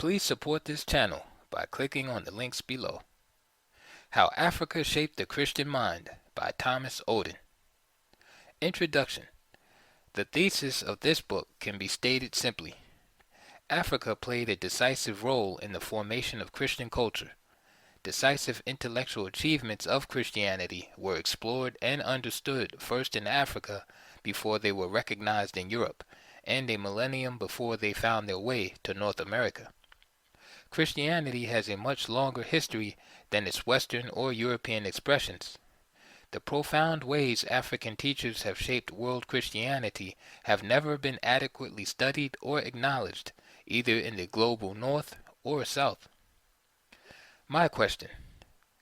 Please support this channel by clicking on the links below. How Africa Shaped the Christian Mind by Thomas Oden. Introduction. The thesis of this book can be stated simply. Africa played a decisive role in the formation of Christian culture. Decisive intellectual achievements of Christianity were explored and understood first in Africa before they were recognized in Europe, and a millennium before they found their way to North America. Christianity has a much longer history than its Western or European expressions. The profound ways African teachers have shaped world Christianity have never been adequately studied or acknowledged, either in the global North or South. My question: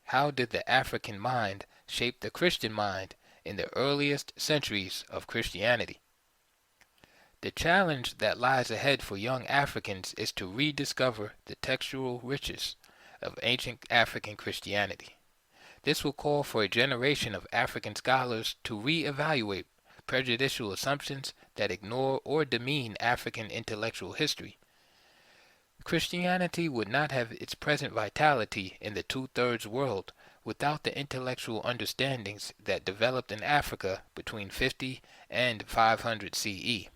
how did the African mind shape the Christian mind in the earliest centuries of Christianity? The challenge that lies ahead for young Africans is to rediscover the textual riches of ancient African Christianity. This will call for a generation of African scholars to re-evaluate prejudicial assumptions that ignore or demean African intellectual history. Christianity would not have its present vitality in the two-thirds world without the intellectual understandings that developed in Africa between 50 and 500 CE.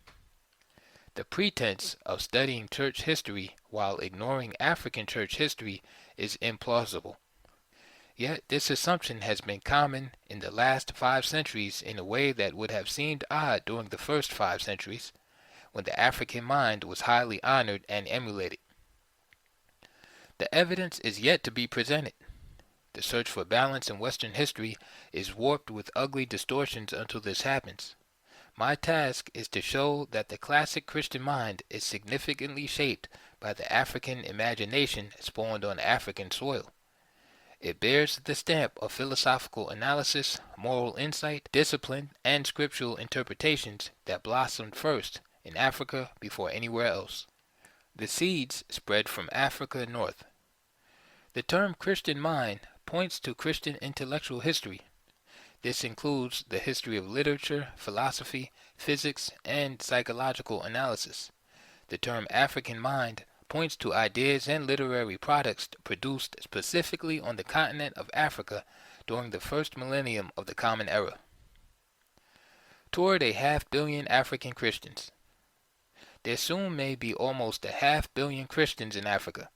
The pretense of studying church history while ignoring African church history is implausible. Yet this assumption has been common in the last 5 centuries in a way that would have seemed odd during the first 5 centuries, when the African mind was highly honored and emulated. The evidence is yet to be presented. The search for balance in Western history is warped with ugly distortions until this happens. My task is to show that the classic Christian mind is significantly shaped by the African imagination spawned on African soil. It bears the stamp of philosophical analysis, moral insight, discipline, and scriptural interpretations that blossomed first in Africa before anywhere else. The seeds spread from Africa north. The term Christian mind points to Christian intellectual history. This includes the history of literature, philosophy, physics, and psychological analysis. The term African mind points to ideas and literary products produced specifically on the continent of Africa during the first millennium of the Common Era. Toward a 500 million African Christians. There soon may be almost a 500 million Christians in Africa,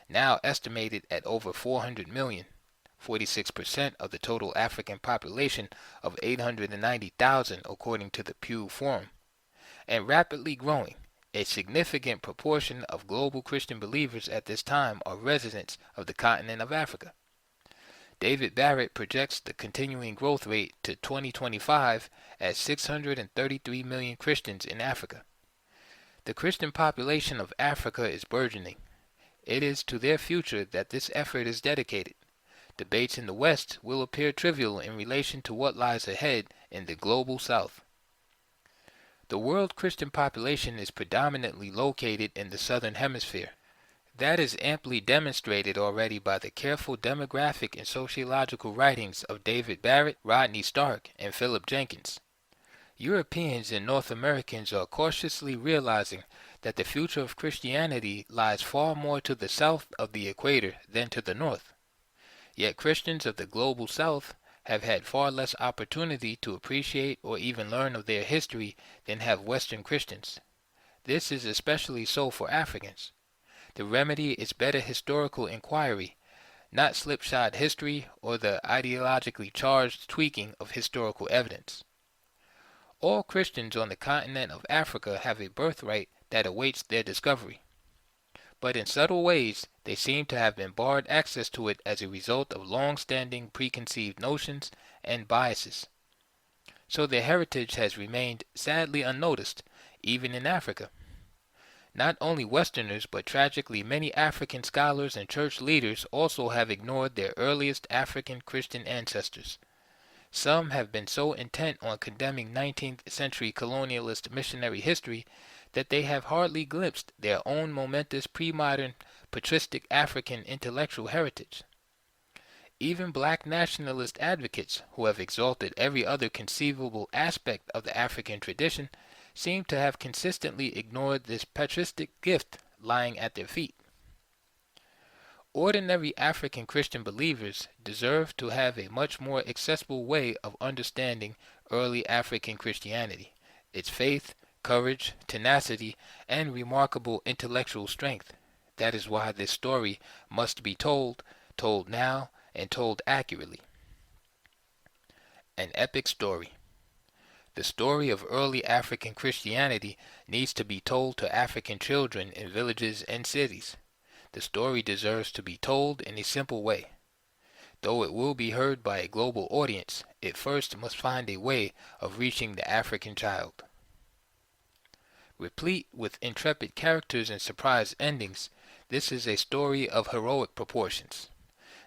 now estimated at over 400 million, 46% of the total African population of 890,000 according to the Pew Forum, and rapidly growing. A significant proportion of global Christian believers at this time are residents of the continent of Africa. David Barrett projects the continuing growth rate to 2025 as 633 million Christians in Africa. The Christian population of Africa is burgeoning. It is to their future that this effort is dedicated. Debates in the West will appear trivial in relation to what lies ahead in the global South. The world Christian population is predominantly located in the Southern Hemisphere. That is amply demonstrated already by the careful demographic and sociological writings of David Barrett, Rodney Stark, and Philip Jenkins. Europeans and North Americans are cautiously realizing that the future of Christianity lies far more to the south of the equator than to the north. Yet Christians of the global South have had far less opportunity to appreciate or even learn of their history than have Western Christians. This is especially so for Africans. The remedy is better historical inquiry, not slipshod history or the ideologically charged tweaking of historical evidence. All Christians on the continent of Africa have a birthright that awaits their discovery. But in subtle ways, they seem to have been barred access to it as a result of long-standing preconceived notions and biases. So their heritage has remained sadly unnoticed, even in Africa. Not only Westerners, but tragically many African scholars and church leaders also have ignored their earliest African Christian ancestors. Some have been so intent on condemning 19th century colonialist missionary history that they have hardly glimpsed their own momentous pre-modern patristic African intellectual heritage. Even black nationalist advocates, who have exalted every other conceivable aspect of the African tradition, seem to have consistently ignored this patristic gift lying at their feet. Ordinary African Christian believers deserve to have a much more accessible way of understanding early African Christianity, its faith, courage, tenacity, and remarkable intellectual strength. That is why this story must be told, told now, and told accurately. An epic story. The story of early African Christianity needs to be told to African children in villages and cities. The story deserves to be told in a simple way. Though it will be heard by a global audience, it first must find a way of reaching the African child. Replete with intrepid characters and surprise endings, this is a story of heroic proportions.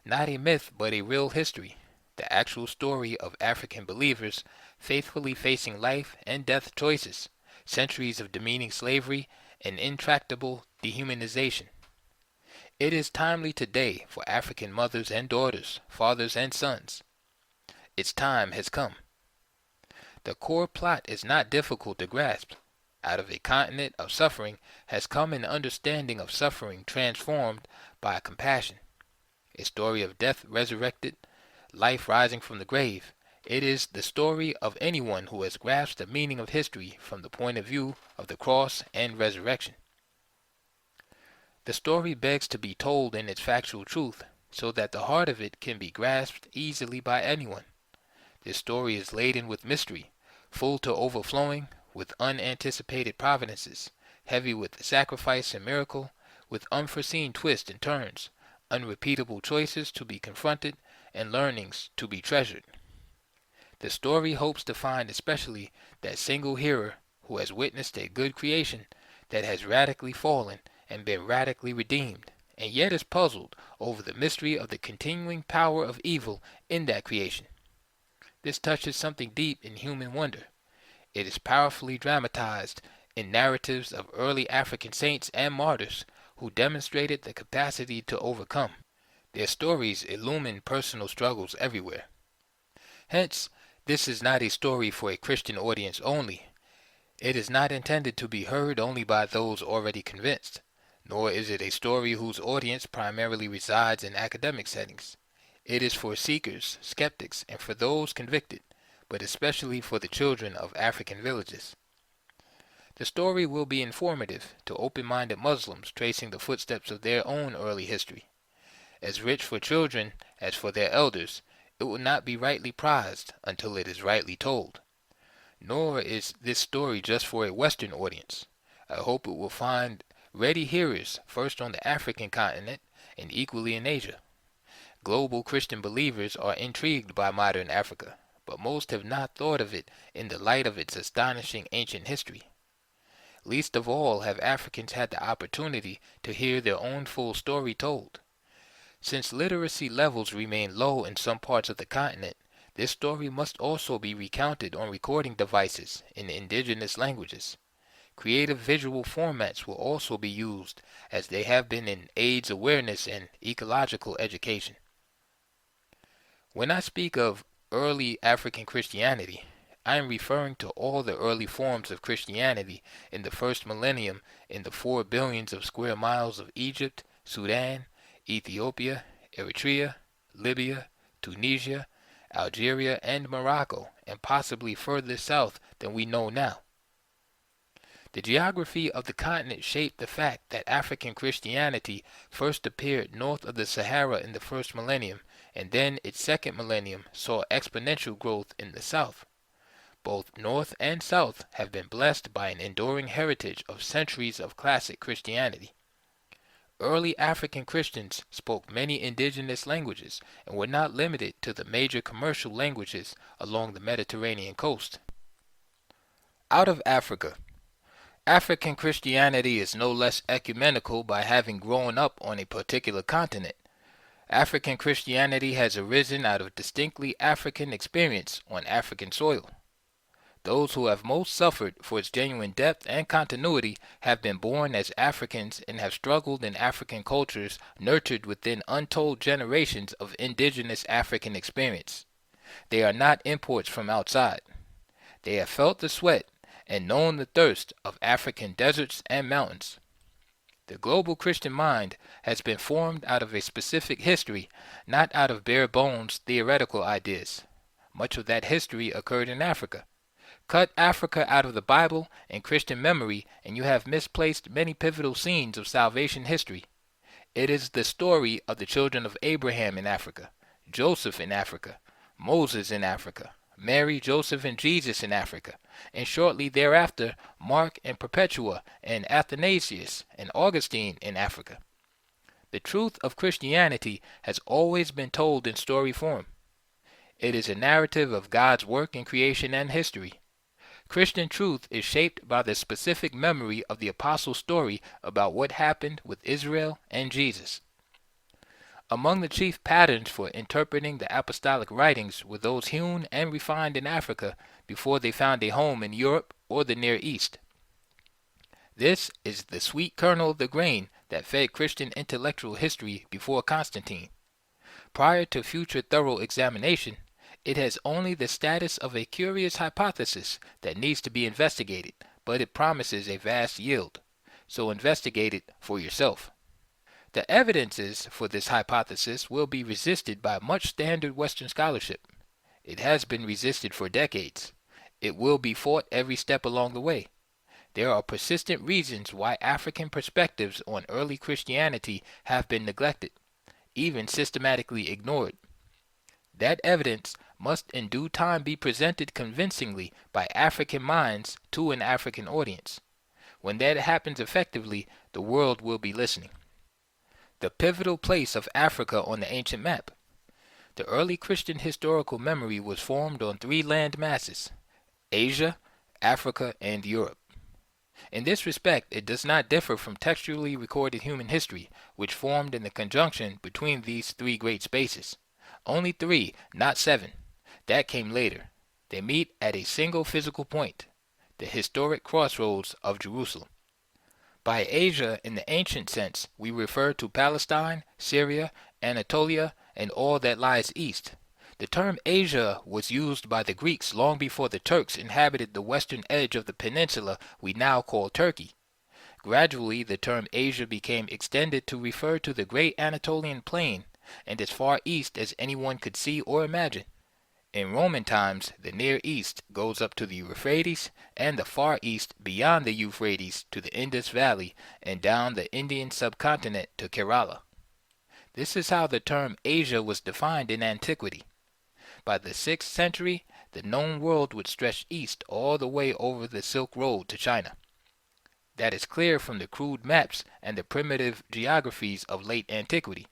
Not a myth, but a real history. The actual story of African believers faithfully facing life and death choices, centuries of demeaning slavery, and intractable dehumanization. It is timely today for African mothers and daughters, fathers and sons. Its time has come. The core plot is not difficult to grasp. Out of a continent of suffering has come an understanding of suffering transformed by compassion. A story of death resurrected, life rising from the grave. It is the story of anyone who has grasped the meaning of history from the point of view of the cross and resurrection. The story begs to be told in its factual truth, so that the heart of it can be grasped easily by anyone. This story is laden with mystery, full to overflowing with unanticipated providences, heavy with sacrifice and miracle, with unforeseen twists and turns, unrepeatable choices to be confronted, and learnings to be treasured. The story hopes to find especially that single hearer who has witnessed a good creation that has radically fallen and been radically redeemed, and yet is puzzled over the mystery of the continuing power of evil in that creation. This touches something deep in human wonder. It is powerfully dramatized in narratives of early African saints and martyrs who demonstrated the capacity to overcome. Their stories illumine personal struggles everywhere. Hence, this is not a story for a Christian audience only. It is not intended to be heard only by those already convinced, nor is it a story whose audience primarily resides in academic settings. It is for seekers, skeptics, and for those convicted, but especially for the children of African villages. The story will be informative to open-minded Muslims tracing the footsteps of their own early history. As rich for children as for their elders, it will not be rightly prized until it is rightly told. Nor is this story just for a Western audience. I hope it will find ready hearers first on the African continent and equally in Asia. Global Christian believers are intrigued by modern Africa, but most have not thought of it in the light of its astonishing ancient history. Least of all have Africans had the opportunity to hear their own full story told. Since literacy levels remain low in some parts of the continent, this story must also be recounted on recording devices in indigenous languages. Creative visual formats will also be used, as they have been in AIDS awareness and ecological education. When I speak of early African Christianity, I am referring to all the early forms of Christianity in the first millennium in the 4 billions of square miles of Egypt, Sudan, Ethiopia, Eritrea, Libya, Tunisia, Algeria, and Morocco, and possibly further south than we know now. The geography of the continent shaped the fact that African Christianity first appeared north of the Sahara in the first millennium, and then its second millennium saw exponential growth in the south. Both North and South have been blessed by an enduring heritage of centuries of classic Christianity. Early African Christians spoke many indigenous languages and were not limited to the major commercial languages along the Mediterranean coast. Out of Africa. African Christianity is no less ecumenical by having grown up on a particular continent. African Christianity has arisen out of distinctly African experience on African soil. Those who have most suffered for its genuine depth and continuity have been born as Africans and have struggled in African cultures nurtured within untold generations of indigenous African experience. They are not imports from outside. They have felt the sweat and known the thirst of African deserts and mountains. The global Christian mind has been formed out of a specific history, not out of bare bones theoretical ideas. Much of that history occurred in Africa. Cut Africa out of the Bible and Christian memory, and you have misplaced many pivotal scenes of salvation history. It is the story of the children of Abraham in Africa, Joseph in Africa, Moses in Africa, Mary, Joseph, and Jesus in Africa, and shortly thereafter Mark and Perpetua and Athanasius and Augustine in Africa. The truth of Christianity has always been told in story form. It is a narrative of God's work in creation and history. Christian truth is shaped by the specific memory of the apostles' story about what happened with Israel and Jesus. Among the chief patterns for interpreting the apostolic writings were those hewn and refined in Africa before they found a home in Europe or the Near East. This is the sweet kernel of the grain that fed Christian intellectual history before Constantine. Prior to future thorough examination, it has only the status of a curious hypothesis that needs to be investigated, but it promises a vast yield. So investigate it for yourself. The evidences for this hypothesis will be resisted by much standard Western scholarship. It has been resisted for decades. It will be fought every step along the way. There are persistent reasons why African perspectives on early Christianity have been neglected, even systematically ignored. That evidence must in due time be presented convincingly by African minds to an African audience. When that happens effectively, the world will be listening. The pivotal place of Africa on the ancient map. The early Christian historical memory was formed on three land masses: Asia, Africa, and Europe. In this respect, it does not differ from textually recorded human history, which formed in the conjunction between these three great spaces. Only three, not seven. That came later. They meet at a single physical point, the historic crossroads of Jerusalem. By Asia in the ancient sense, we refer to Palestine, Syria, Anatolia, and all that lies east. The term Asia was used by the Greeks long before the Turks inhabited the western edge of the peninsula we now call Turkey. Gradually, the term Asia became extended to refer to the great Anatolian plain, and as far east as anyone could see or imagine. In Roman times, the Near East goes up to the Euphrates, and the Far East beyond the Euphrates to the Indus Valley, and down the Indian subcontinent to Kerala. This is how the term Asia was defined in antiquity. By the 6th century, the known world would stretch east all the way over the Silk Road to China. That is clear from the crude maps and the primitive geographies of late antiquity.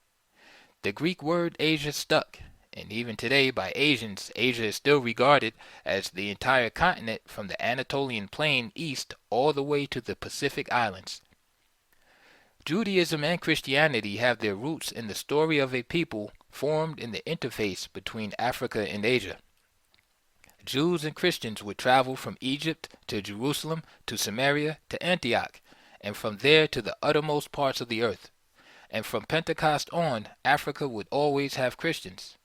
The Greek word Asia stuck, and even today by Asians, Asia is still regarded as the entire continent from the Anatolian plain east all the way to the Pacific Islands. Judaism and Christianity have their roots in the story of a people formed in the interface between Africa and Asia. Jews and Christians would travel from Egypt to Jerusalem to Samaria to Antioch, and from there to the uttermost parts of the earth. And from Pentecost on, Africa would always have Christians.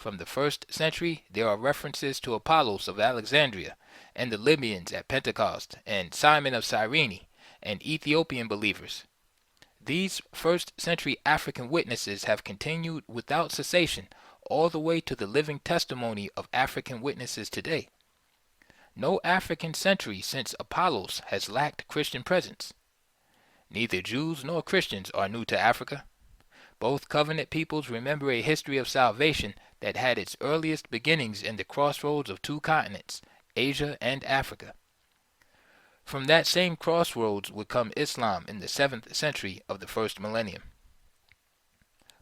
From the 1st century, there are references to Apollos of Alexandria, and the Libyans at Pentecost, and Simon of Cyrene, and Ethiopian believers. These 1st century African witnesses have continued without cessation all the way to the living testimony of African witnesses today. No African century since Apollos has lacked Christian presence. Neither Jews nor Christians are new to Africa. Both covenant peoples remember a history of salvation that had its earliest beginnings in the crossroads of two continents, Asia and Africa. From that same crossroads would come Islam in the 7th century of the first millennium.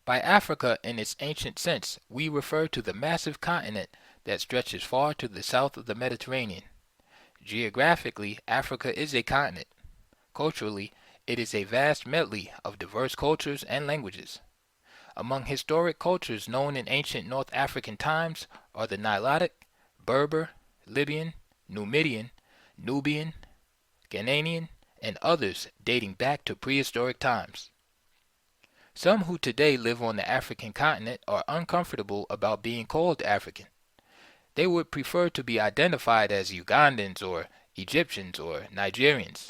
By Africa in its ancient sense, we refer to the massive continent that stretches far to the south of the Mediterranean. Geographically, Africa is a continent. Culturally, it is a vast medley of diverse cultures and languages. Among historic cultures known in ancient North African times are the Nilotic, Berber, Libyan, Numidian, Nubian, Ghanaian, and others dating back to prehistoric times. Some who today live on the African continent are uncomfortable about being called African. They would prefer to be identified as Ugandans or Egyptians or Nigerians.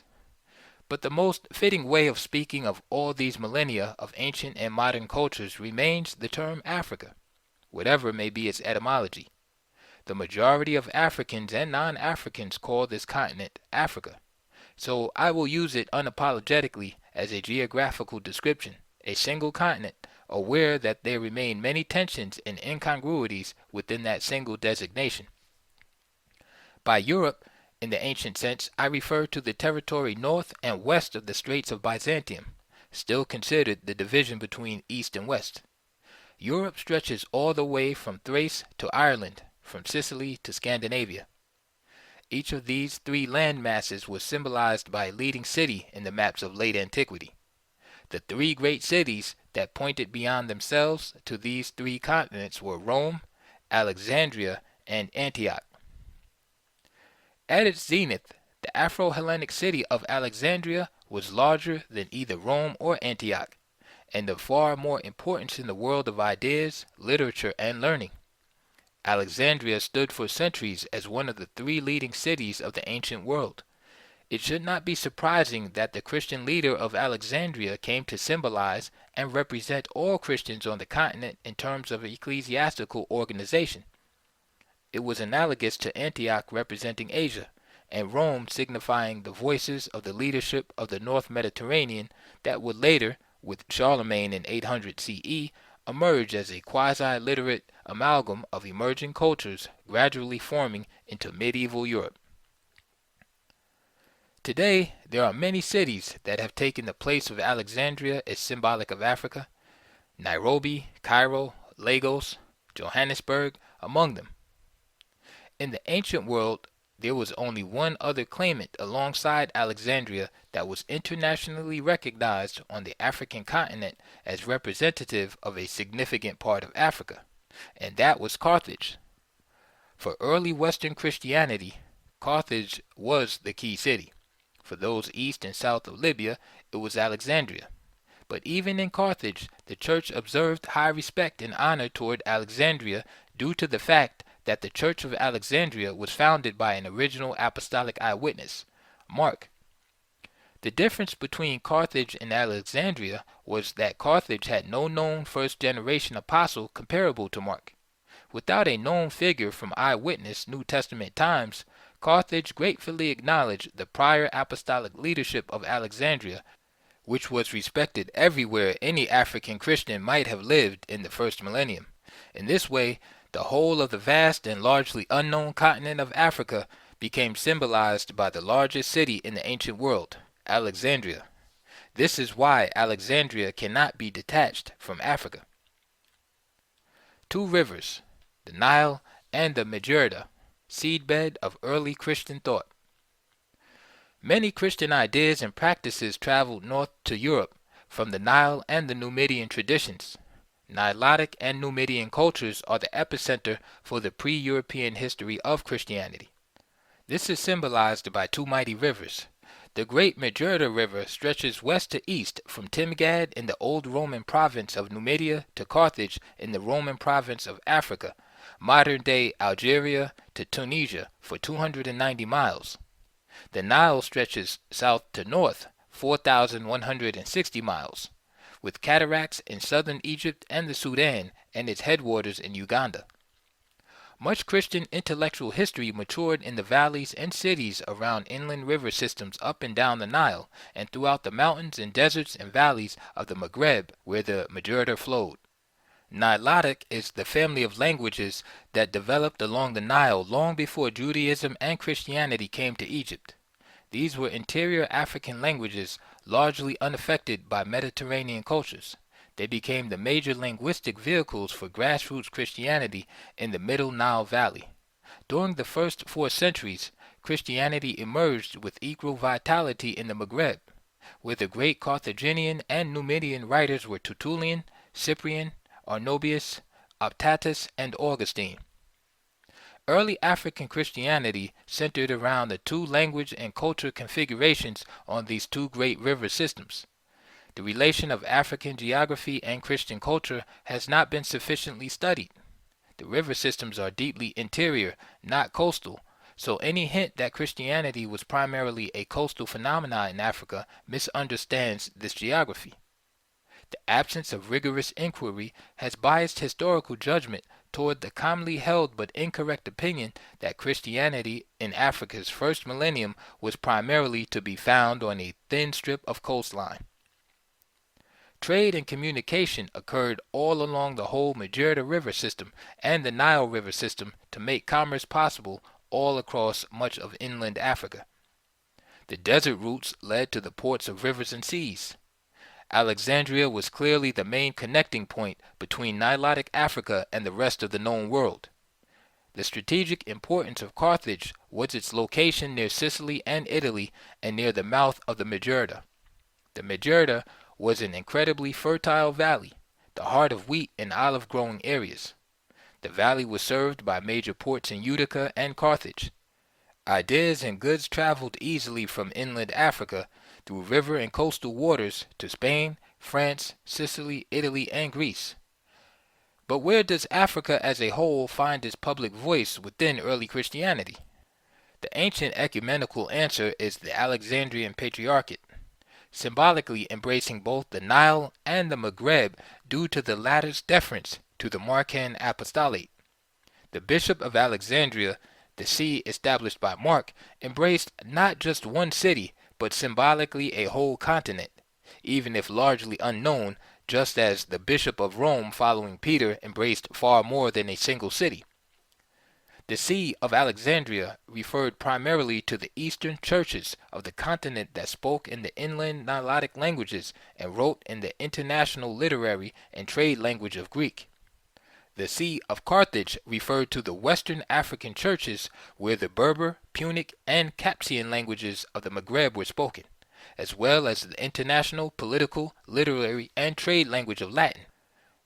But the most fitting way of speaking of all these millennia of ancient and modern cultures remains the term Africa, whatever may be its etymology. The majority of Africans and non-Africans call this continent Africa, so I will use it unapologetically as a geographical description, a single continent, aware that there remain many tensions and incongruities within that single designation. By Europe, in the ancient sense, I refer to the territory north and west of the Straits of Byzantium, still considered the division between East and West. Europe stretches all the way from Thrace to Ireland, from Sicily to Scandinavia. Each of these three land masses was symbolized by a leading city in the maps of late antiquity. The three great cities that pointed beyond themselves to these three continents were Rome, Alexandria, and Antioch. At its zenith, the Afro-Hellenic city of Alexandria was larger than either Rome or Antioch, and of far more importance in the world of ideas, literature, and learning. Alexandria stood for centuries as one of the three leading cities of the ancient world. It should not be surprising that the Christian leader of Alexandria came to symbolize and represent all Christians on the continent in terms of ecclesiastical organization. It was analogous to Antioch representing Asia, and Rome signifying the voices of the leadership of the North Mediterranean that would later, with Charlemagne in 800 CE, emerge as a quasi-literate amalgam of emerging cultures gradually forming into medieval Europe. Today, there are many cities that have taken the place of Alexandria as symbolic of Africa: Nairobi, Cairo, Lagos, Johannesburg, among them. In the ancient world, there was only one other claimant alongside Alexandria that was internationally recognized on the African continent as representative of a significant part of Africa, and that was Carthage. For early Western Christianity, Carthage was the key city. For those east and south of Libya, it was Alexandria. But even in Carthage, the church observed high respect and honor toward Alexandria due to the fact that the Church of Alexandria was founded by an original apostolic eyewitness, Mark. The difference between Carthage and Alexandria was that Carthage had no known first-generation apostle comparable to Mark. Without a known figure from eyewitness New Testament times, Carthage gratefully acknowledged the prior apostolic leadership of Alexandria, which was respected everywhere any African Christian might have lived in the first millennium. In this way, the whole of the vast and largely unknown continent of Africa became symbolized by the largest city in the ancient world, Alexandria. This is why Alexandria cannot be detached from Africa. Two rivers, the Nile and the Magerda, seedbed of early Christian thought. Many Christian ideas and practices traveled north to Europe from the Nile and the Numidian traditions. Nilotic and Numidian cultures are the epicenter for the pre-European history of Christianity. This is symbolized by two mighty rivers. The great Magerda River stretches west to east from Timgad in the old Roman province of Numidia to Carthage in the Roman province of Africa, modern-day Algeria to Tunisia, for 290 miles. The Nile stretches south to north, 4,160 miles, with cataracts in southern Egypt and the Sudan, and its headwaters in Uganda. Much Christian intellectual history matured in the valleys and cities around inland river systems up and down the Nile, and throughout the mountains and deserts and valleys of the Maghreb where the Magerda flowed. Nilotic is the family of languages that developed along the Nile long before Judaism and Christianity came to Egypt. These were interior African languages largely unaffected by Mediterranean cultures. They became the major linguistic vehicles for grassroots Christianity in the Middle Nile Valley. During the first 4 centuries, Christianity emerged with equal vitality in the Maghreb, where the great Carthaginian and Numidian writers were Tertullian, Cyprian, Arnobius, Optatus, and Augustine. Early African Christianity centered around the two language and culture configurations on these two great river systems. The relation of African geography and Christian culture has not been sufficiently studied. The river systems are deeply interior, not coastal, So any hint that Christianity was primarily a coastal phenomenon in Africa misunderstands this geography. The absence of rigorous inquiry has biased historical judgment toward the commonly held but incorrect opinion that Christianity in Africa's first millennium was primarily to be found on a thin strip of coastline. Trade and communication occurred all along the whole Majorda River system and the Nile River system to make commerce possible all across much of inland Africa. The desert routes led to the ports of rivers and seas. Alexandria was clearly the main connecting point between Nilotic Africa and the rest of the known world. The strategic importance of Carthage was its location near Sicily and Italy and near the mouth of the Majorda. The Majorda was an incredibly fertile valley, the heart of wheat and olive growing areas. The valley was served by major ports in Utica and Carthage. Ideas and goods traveled easily from inland Africa through river and coastal waters to Spain, France, Sicily, Italy, and Greece. But where does Africa as a whole find its public voice within early Christianity? The ancient ecumenical answer is the Alexandrian Patriarchate, symbolically embracing both the Nile and the Maghreb due to the latter's deference to the Marcan Apostolate. The Bishop of Alexandria, the see established by Mark, embraced not just one city, but symbolically a whole continent, even if largely unknown, just as the Bishop of Rome following Peter embraced far more than a single city. The See of Alexandria referred primarily to the Eastern churches of the continent that spoke in the inland Nilotic languages and wrote in the international literary and trade language of Greek. The See of Carthage referred to the Western African churches where the Berber, Punic, and Capsian languages of the Maghreb were spoken, as well as the international, political, literary, and trade language of Latin.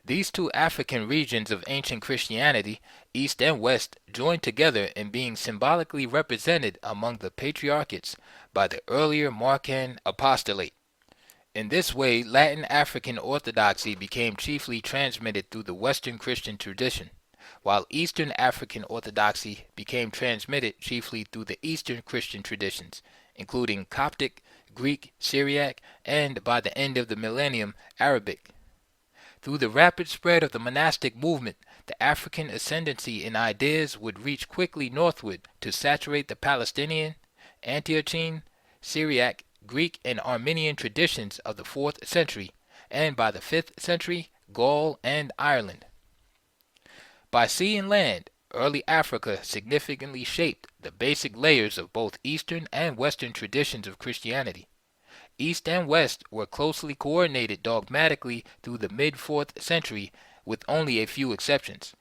These two African regions of ancient Christianity, East and West, joined together in being symbolically represented among the patriarchates by the earlier Marcan Apostolate. In this way, Latin African orthodoxy became chiefly transmitted through the Western Christian tradition, while Eastern African orthodoxy became transmitted chiefly through the Eastern Christian traditions, including Coptic, Greek, Syriac, and, by the end of the millennium, Arabic. Through the rapid spread of the monastic movement, the African ascendancy in ideas would reach quickly northward to saturate the Palestinian, Antiochean, Syriac, Greek, and Armenian traditions of the 4th century, and by the 5th century, Gaul and Ireland. By sea and land, early Africa significantly shaped the basic layers of both Eastern and Western traditions of Christianity. East and West were closely coordinated dogmatically through the mid-4th century, with only a few exceptions.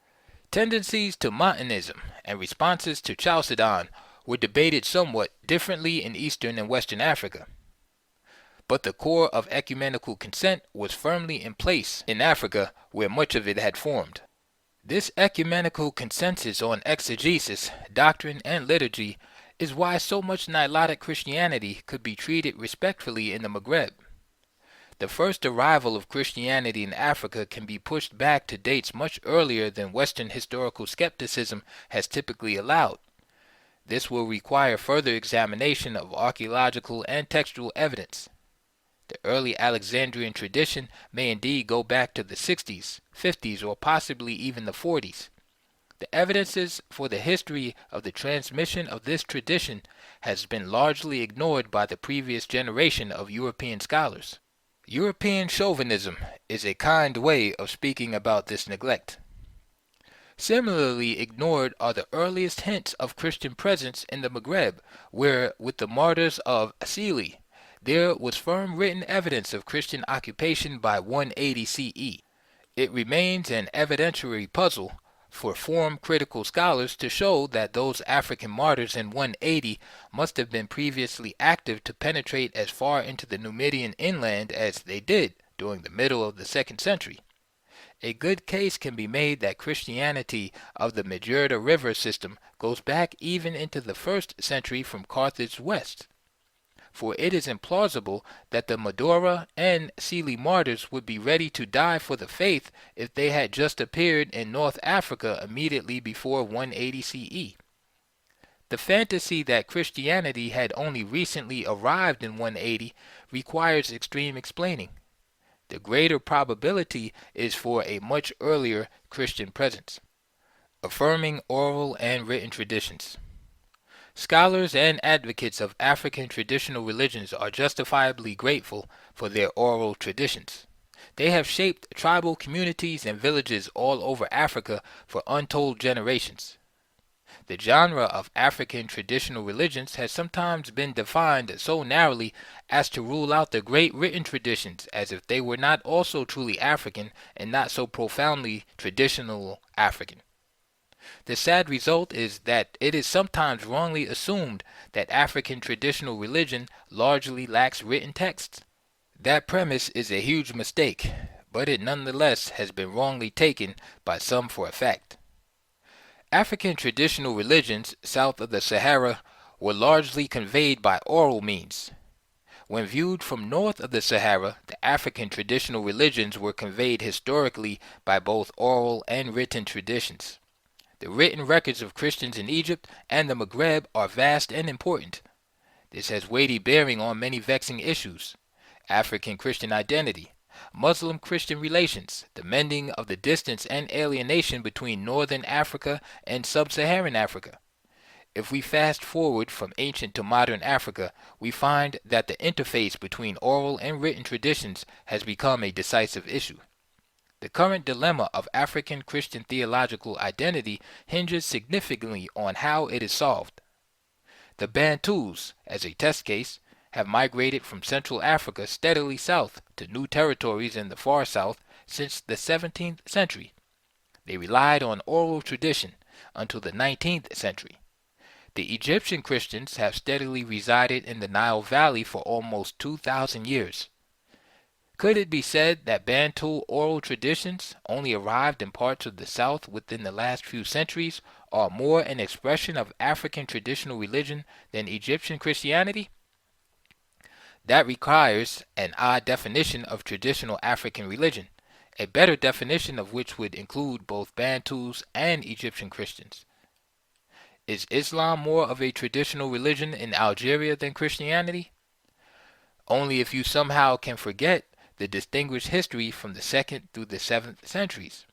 Tendencies to Montanism and responses to Chalcedon were debated somewhat differently in Eastern and Western Africa. But the core of ecumenical consent was firmly in place in Africa, where much of it had formed. This ecumenical consensus on exegesis, doctrine, and liturgy is why so much Nilotic Christianity could be treated respectfully in the Maghreb. The first arrival of Christianity in Africa can be pushed back to dates much earlier than Western historical skepticism has typically allowed. This will require further examination of archaeological and textual evidence. The early Alexandrian tradition may indeed go back to the 60s, 50s, or possibly even the 40s. The evidences for the history of the transmission of this tradition has been largely ignored by the previous generation of European scholars. European chauvinism is a kind way of speaking about this neglect. Similarly ignored are the earliest hints of Christian presence in the Maghreb, where, with the martyrs of Asili, there was firm written evidence of Christian occupation by 180 CE. It remains an evidentiary puzzle for form-critical scholars to show that those African martyrs in 180 must have been previously active to penetrate as far into the Numidian inland as they did during the middle of the 2nd century. A good case can be made that Christianity of the Majorda River system goes back even into the 1st century from Carthage west. For it is implausible that the Madura and Sili martyrs would be ready to die for the faith if they had just appeared in North Africa immediately before 180 CE. The fantasy that Christianity had only recently arrived in 180 requires extreme explaining. The greater probability is for a much earlier Christian presence. Affirming oral and written traditions. Scholars and advocates of African traditional religions are justifiably grateful for their oral traditions. They have shaped tribal communities and villages all over Africa for untold generations. The genre of African traditional religions has sometimes been defined so narrowly as to rule out the great written traditions as if they were not also truly African and not so profoundly traditional African. The sad result is that it is sometimes wrongly assumed that African traditional religion largely lacks written texts. That premise is a huge mistake, but it nonetheless has been wrongly taken by some for a fact. African traditional religions south of the Sahara were largely conveyed by oral means. When viewed from north of the Sahara, the African traditional religions were conveyed historically by both oral and written traditions. The written records of Christians in Egypt and the Maghreb are vast and important. This has weighty bearing on many vexing issues: African Christian identity, Muslim-Christian relations, the mending of the distance and alienation between northern Africa and sub-Saharan Africa. If we fast forward from ancient to modern Africa, we find that the interface between oral and written traditions has become a decisive issue. The current dilemma of African Christian theological identity hinges significantly on how it is solved. The Bantus, as a test case, have migrated from Central Africa steadily south to new territories in the far south since the 17th century. They relied on oral tradition until the 19th century. The Egyptian Christians have steadily resided in the Nile Valley for almost 2,000 years. Could it be said that Bantu oral traditions, only arrived in parts of the South within the last few centuries, are more an expression of African traditional religion than Egyptian Christianity? That requires an odd definition of traditional African religion, a better definition of which would include both Bantus and Egyptian Christians. Is Islam more of a traditional religion in Algeria than Christianity? Only if you somehow can forget the distinguished history from the 2nd through the 7th centuries.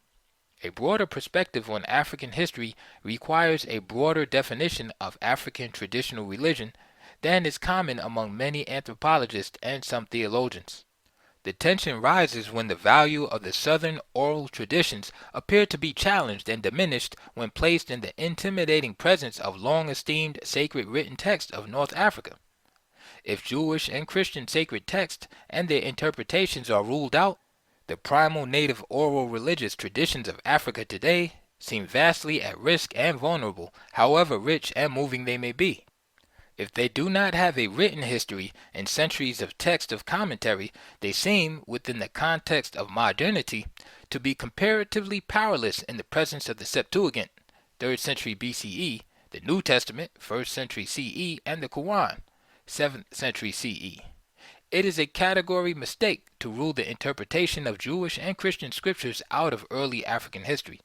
A broader perspective on African history requires a broader definition of African traditional religion than is common among many anthropologists and some theologians. The tension rises when the value of the southern oral traditions appear to be challenged and diminished when placed in the intimidating presence of long-esteemed sacred written texts of North Africa. If Jewish and Christian sacred texts and their interpretations are ruled out, the primal native oral religious traditions of Africa today seem vastly at risk and vulnerable, however rich and moving they may be. If they do not have a written history and centuries of text of commentary, they seem, within the context of modernity, to be comparatively powerless in the presence of the Septuagint, 3rd century BCE, the New Testament, 1st century CE, and the Quran, 7th century CE. It is a category mistake to rule the interpretation of Jewish and Christian scriptures out of early African history.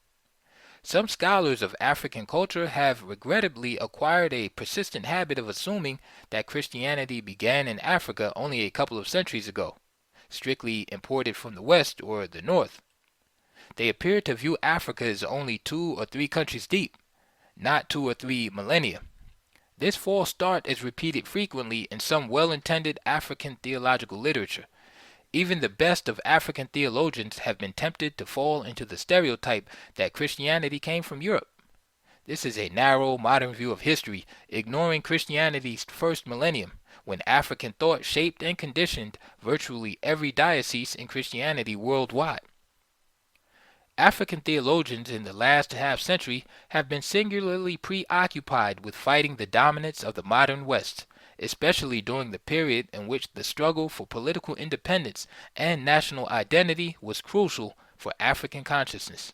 Some scholars of African culture have regrettably acquired a persistent habit of assuming that Christianity began in Africa only a couple of centuries ago, strictly imported from the West or the North. They appear to view Africa as only 2 or 3 countries deep, not 2 or 3 millennia. This false start is repeated frequently in some well-intended African theological literature. Even the best of African theologians have been tempted to fall into the stereotype that Christianity came from Europe. This is a narrow, modern view of history, ignoring Christianity's first millennium, when African thought shaped and conditioned virtually every diocese in Christianity worldwide. African theologians in the last half-century have been singularly preoccupied with fighting the dominance of the modern West, especially during the period in which the struggle for political independence and national identity was crucial for African consciousness.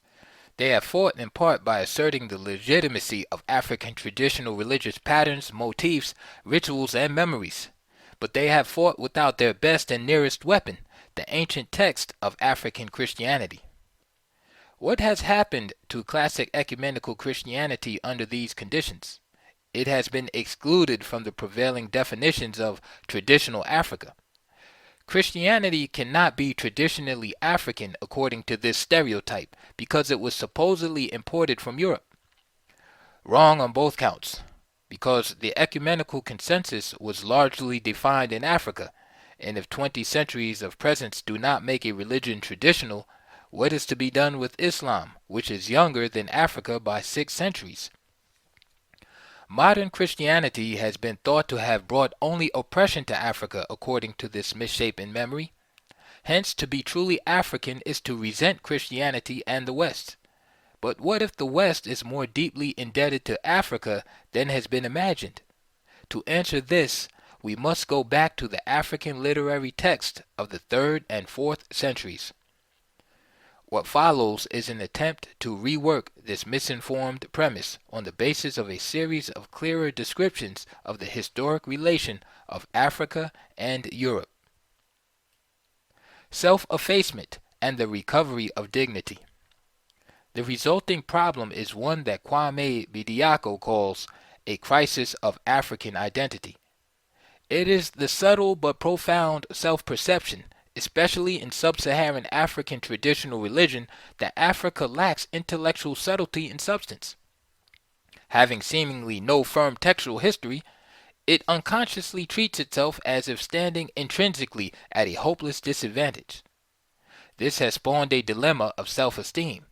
They have fought in part by asserting the legitimacy of African traditional religious patterns, motifs, rituals, and memories. But they have fought without their best and nearest weapon, the ancient text of African Christianity. What has happened to classic ecumenical Christianity under these conditions? it has been excluded from the prevailing definitions of traditional Africa. Christianity cannot be traditionally African according to this stereotype because it was supposedly imported from Europe. Wrong on both counts, because the ecumenical consensus was largely defined in Africa, and if 20 centuries of presence do not make a religion traditional, what is to be done with Islam, which is younger than Africa by 6 centuries? Modern Christianity has been thought to have brought only oppression to Africa according to this misshapen memory. Hence, to be truly African is to resent Christianity and the West. But what if the West is more deeply indebted to Africa than has been imagined? To answer this, we must go back to the African literary text of the 3rd and 4th centuries. What follows is an attempt to rework this misinformed premise on the basis of a series of clearer descriptions of the historic relation of Africa and Europe. Self-effacement and the recovery of dignity. The resulting problem is one that Kwame Bediako calls a crisis of African identity. It is the subtle but profound self-perception, especially in sub-Saharan African traditional religion, that Africa lacks intellectual subtlety and substance. Having seemingly no firm textual history, it unconsciously treats itself as if standing intrinsically at a hopeless disadvantage. This has spawned a dilemma of self-esteem.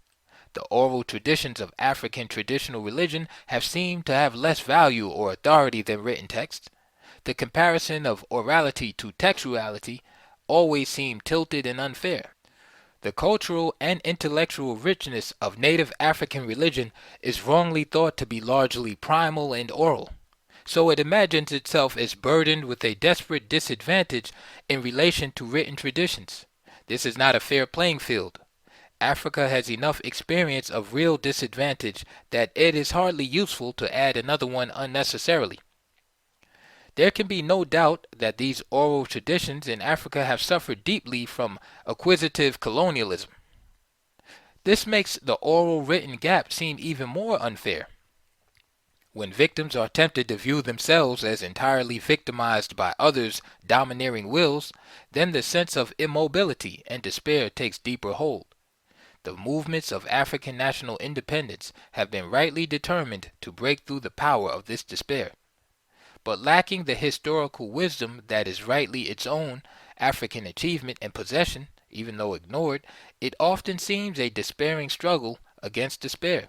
The oral traditions of African traditional religion have seemed to have less value or authority than written texts. The comparison of orality to textuality always seemed tilted and unfair. The cultural and intellectual richness of native African religion is wrongly thought to be largely primal and oral, so it imagines itself as burdened with a desperate disadvantage in relation to written traditions. This is not a fair playing field. Africa has enough experience of real disadvantage that it is hardly useful to add another one unnecessarily. There can be no doubt that these oral traditions in Africa have suffered deeply from acquisitive colonialism. This makes the oral-written gap seem even more unfair. When victims are tempted to view themselves as entirely victimized by others' domineering wills, then the sense of immobility and despair takes deeper hold. The movements of African national independence have been rightly determined to break through the power of this despair. But lacking the historical wisdom that is rightly its own African achievement and possession, even though ignored, it often seems a despairing struggle against despair.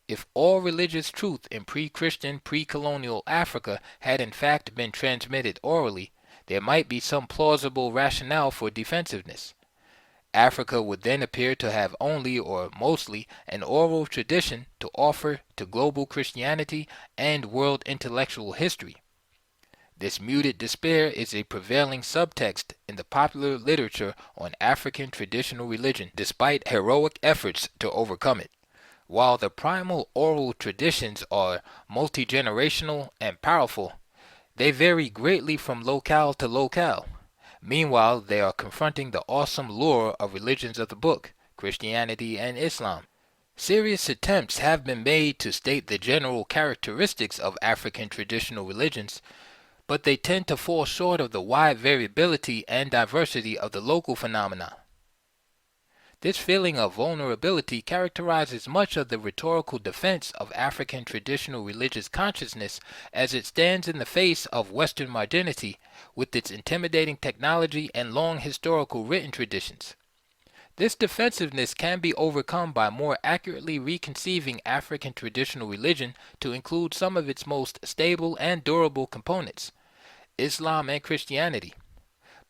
If all religious truth in pre-Christian, pre-colonial Africa had in fact been transmitted orally, there might be some plausible rationale for defensiveness. Africa would then appear to have only or mostly an oral tradition to offer to global Christianity and world intellectual history. This muted despair is a prevailing subtext in the popular literature on African traditional religion, despite heroic efforts to overcome it. While the primal oral traditions are multi-generational and powerful, they vary greatly from locale to locale. Meanwhile, they are confronting the awesome lure of religions of the book, Christianity and Islam. Serious attempts have been made to state the general characteristics of African traditional religions, but they tend to fall short of the wide variability and diversity of the local phenomena. This feeling of vulnerability characterizes much of the rhetorical defense of African traditional religious consciousness as it stands in the face of Western modernity with its intimidating technology and long historical written traditions. This defensiveness can be overcome by more accurately reconceiving African traditional religion to include some of its most stable and durable components, Islam and Christianity.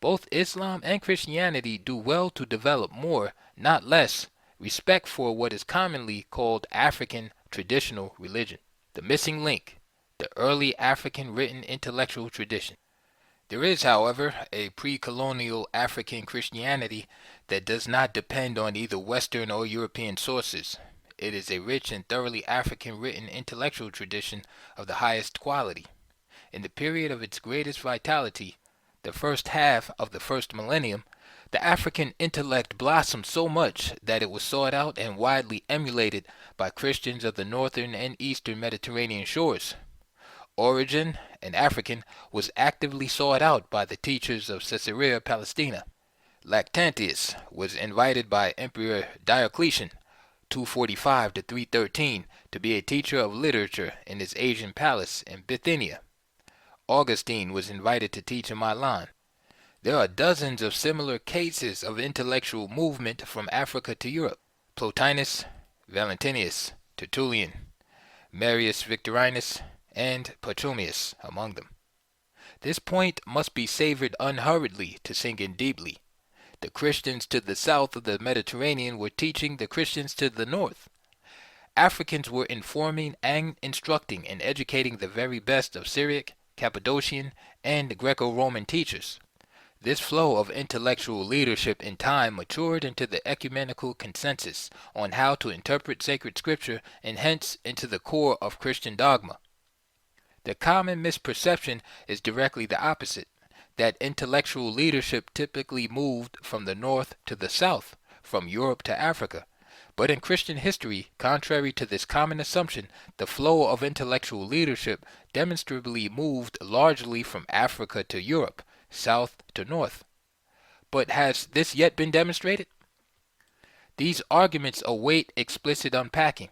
Both Islam and Christianity do well to develop more, not less, respect for what is commonly called African traditional religion. The missing link, the early African written intellectual tradition. There is, however, a pre-colonial African Christianity that does not depend on either Western or European sources. It is a rich and thoroughly African written intellectual tradition of the highest quality. In the period of its greatest vitality, the first half of the first millennium, The African intellect blossomed so much that it was sought out and widely emulated by Christians of the northern and eastern Mediterranean shores. Origen, an African, was actively sought out by the teachers of Caesarea Palestina. Lactantius was invited by Emperor Diocletian, 245 to 313, to be a teacher of literature in his Asian palace in Bithynia. Augustine was invited to teach in Milan. There are dozens of similar cases of intellectual movement from Africa to Europe. Plotinus, Valentinus, Tertullian, Marius Victorinus, and Pachomius among them. This point must be savored unhurriedly to sink in deeply. The Christians to the south of the Mediterranean were teaching the Christians to the north. Africans were informing and instructing and educating the very best of Syriac, Cappadocian, and Greco-Roman teachers. This flow of intellectual leadership in time matured into the ecumenical consensus on how to interpret sacred scripture and hence into the core of Christian dogma. The common misperception is directly the opposite, that intellectual leadership typically moved from the north to the south, from Europe to Africa. But in Christian history, contrary to this common assumption, the flow of intellectual leadership demonstrably moved largely from Africa to Europe, south to north. But has this yet been demonstrated? These arguments await explicit unpacking,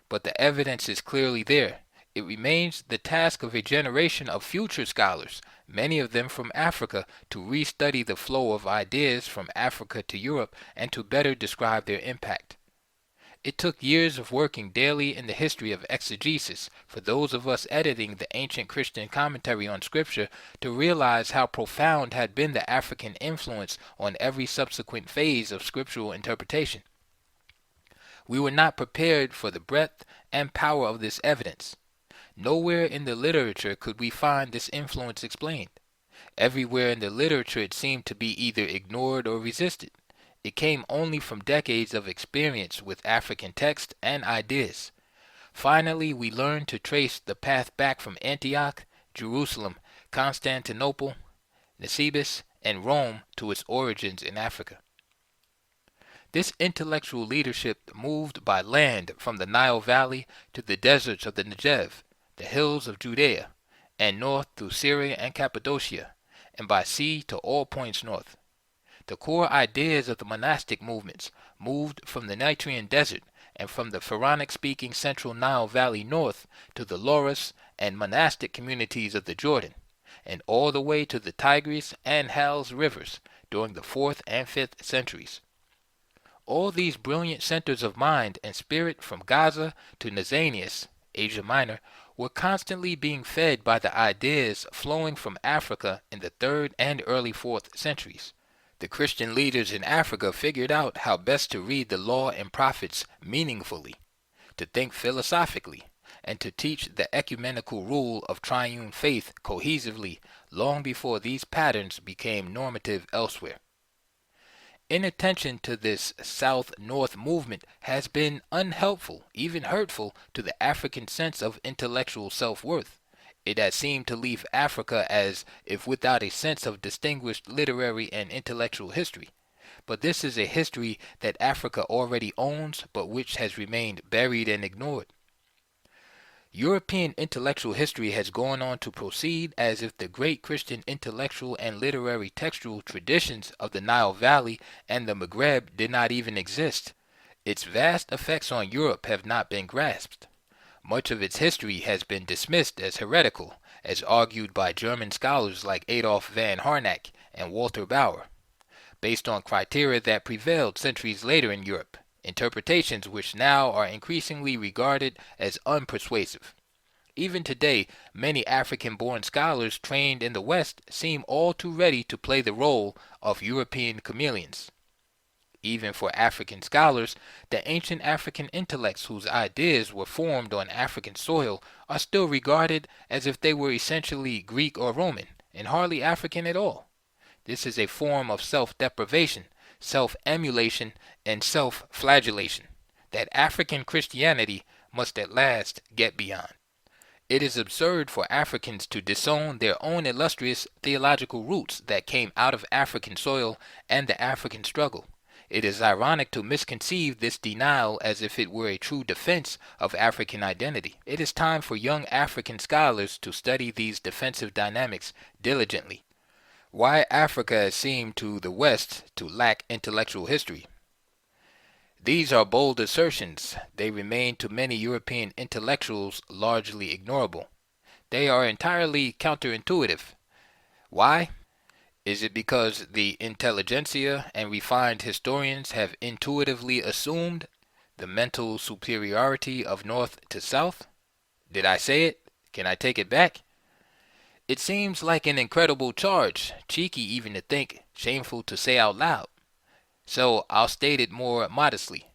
but the evidence is clearly there. It remains the task of a generation of future scholars, many of them from Africa, to restudy the flow of ideas from Africa to Europe and to better describe their impact. It took years of working daily in the history of exegesis for those of us editing the ancient Christian commentary on Scripture to realize how profound had been the African influence on every subsequent phase of scriptural interpretation. We were not prepared for the breadth and power of this evidence. Nowhere in the literature could we find this influence explained. Everywhere in the literature it seemed to be either ignored or resisted. It came only from decades of experience with African text and ideas. Finally, we learned to trace the path back from Antioch, Jerusalem, Constantinople, Nisibis, and Rome to its origins in Africa. This intellectual leadership moved by land from the Nile Valley to the deserts of the Negev, the hills of Judea, and north through Syria and Cappadocia, and by sea to all points north. The core ideas of the monastic movements moved from the Nitrian desert and from the Pharaonic-speaking central Nile Valley north to the Loris and monastic communities of the Jordan, and all the way to the Tigris and Hals rivers during the 4th and 5th centuries. All these brilliant centers of mind and spirit from Gaza to Nazanias, Asia Minor, were constantly being fed by the ideas flowing from Africa in the 3rd and early 4th centuries. The Christian leaders in Africa figured out how best to read the law and prophets meaningfully, to think philosophically, and to teach the ecumenical rule of triune faith cohesively long before these patterns became normative elsewhere. Inattention to this South-North movement has been unhelpful, even hurtful, to the African sense of intellectual self-worth. It has seemed to leave Africa as if without a sense of distinguished literary and intellectual history. But this is a history that Africa already owns, but which has remained buried and ignored. European intellectual history has gone on to proceed as if the great Christian intellectual and literary textual traditions of the Nile Valley and the Maghreb did not even exist. Its vast effects on Europe have not been grasped. Much of its history has been dismissed as heretical, as argued by German scholars like Adolf van Harnack and Walter Bauer, based on criteria that prevailed centuries later in Europe, interpretations which now are increasingly regarded as unpersuasive. Even today, many African-born scholars trained in the West seem all too ready to play the role of European chameleons. Even for African scholars, the ancient African intellects whose ideas were formed on African soil are still regarded as if they were essentially Greek or Roman, and hardly African at all. This is a form of self-deprivation, self-emulation, and self-flagellation that African Christianity must at last get beyond. It is absurd for Africans to disown their own illustrious theological roots that came out of African soil and the African struggle. It is ironic to misconceive this denial as if it were a true defense of African identity. It is time for young African scholars to study these defensive dynamics diligently. Why Africa has seemed to the West to lack intellectual history. These are bold assertions. They remain to many European intellectuals largely ignorable. They are entirely counterintuitive. Why? Is it because the intelligentsia and refined historians have intuitively assumed the mental superiority of North to South? Did I say it? Can I take it back? It seems like an incredible charge, cheeky even to think, shameful to say out loud. So I'll state it more modestly.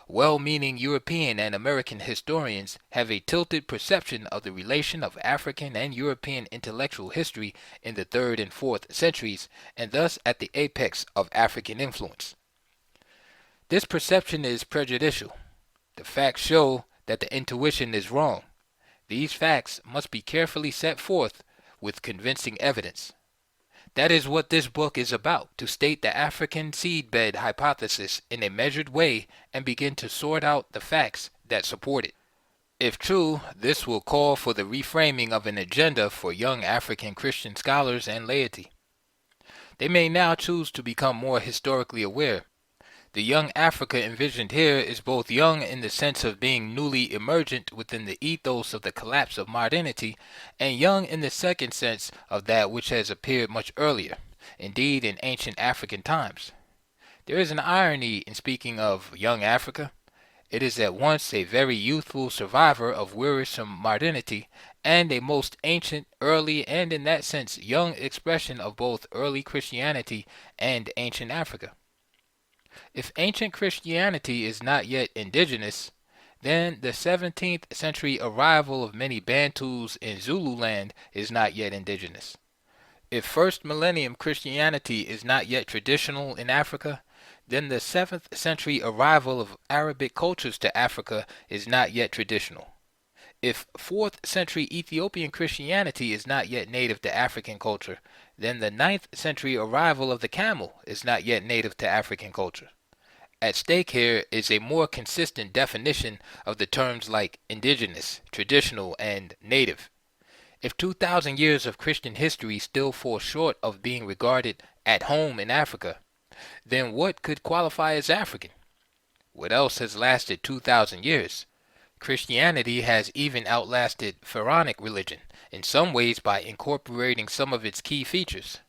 Well-meaning European and American historians have a tilted perception of the relation of African and European intellectual history in the 3rd and 4th centuries, and thus at the apex of African influence. This perception is prejudicial. The facts show that the intuition is wrong. These facts must be carefully set forth with convincing evidence. That is what this book is about, to state the African seedbed hypothesis in a measured way and begin to sort out the facts that support it. If true, this will call for the reframing of an agenda for young African Christian scholars and laity. They may now choose to become more historically aware. The young Africa envisioned here is both young in the sense of being newly emergent within the ethos of the collapse of modernity, and young in the second sense of that which has appeared much earlier, indeed in ancient African times. There is an irony in speaking of young Africa. It is at once a very youthful survivor of wearisome modernity, and a most ancient, early, and in that sense young expression of both early Christianity and ancient Africa. If ancient Christianity is not yet indigenous, then the 17th century arrival of many Bantus in Zululand is not yet indigenous. If first millennium Christianity is not yet traditional in Africa, then the 7th century arrival of Arabic cultures to Africa is not yet traditional. If 4th century Ethiopian Christianity is not yet native to African culture, then the 9th century arrival of the camel is not yet native to African culture. At stake here is a more consistent definition of the terms like indigenous, traditional, and native. If 2,000 years of Christian history still fall short of being regarded at home in Africa, then what could qualify as African? What else has lasted 2,000 years? Christianity has even outlasted Pharaonic religion, in some ways by incorporating some of its key features.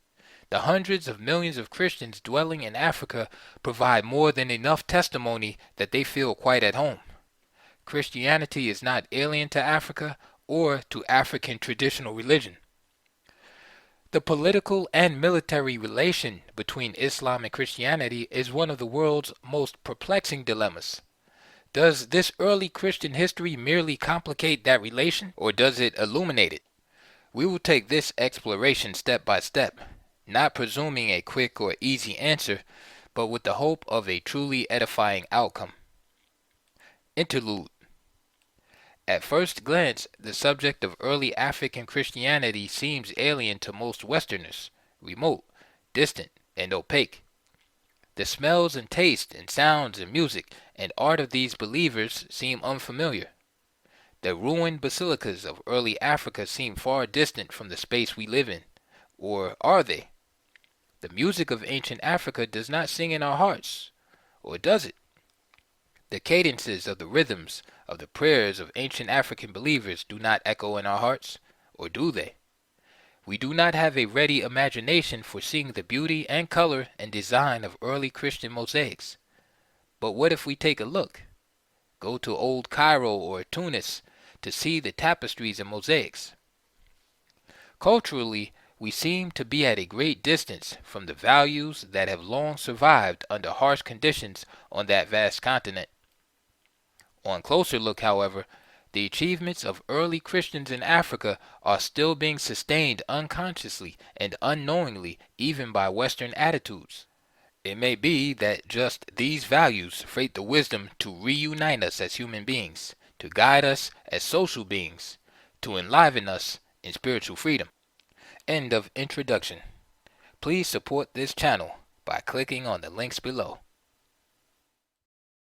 The hundreds of millions of Christians dwelling in Africa provide more than enough testimony that they feel quite at home. Christianity is not alien to Africa or to African traditional religion. The political and military relation between Islam and Christianity is one of the world's most perplexing dilemmas. Does this early Christian history merely complicate that relation, or does it illuminate it? We will take this exploration step by step, not presuming a quick or easy answer, but with the hope of a truly edifying outcome. Interlude. At first glance, the subject of early African Christianity seems alien to most Westerners, remote, distant, and opaque. The smells and tastes and sounds and music and art of these believers seem unfamiliar. The ruined basilicas of early Africa seem far distant from the space we live in. Or are they? The music of ancient Africa does not sing in our hearts. Or does it? The cadences of the rhythms of the prayers of ancient African believers do not echo in our hearts. Or do they? We do not have a ready imagination for seeing the beauty and color and design of early Christian mosaics. But what if we take a look? Go to old Cairo or Tunis to see the tapestries and mosaics. Culturally, we seem to be at a great distance from the values that have long survived under harsh conditions on that vast continent. On closer look, however, the achievements of early Christians in Africa are still being sustained unconsciously and unknowingly even by Western attitudes. It may be that just these values freight the wisdom to reunite us as human beings, to guide us as social beings, to enliven us in spiritual freedom. End of introduction. Please support this channel by clicking on the links below.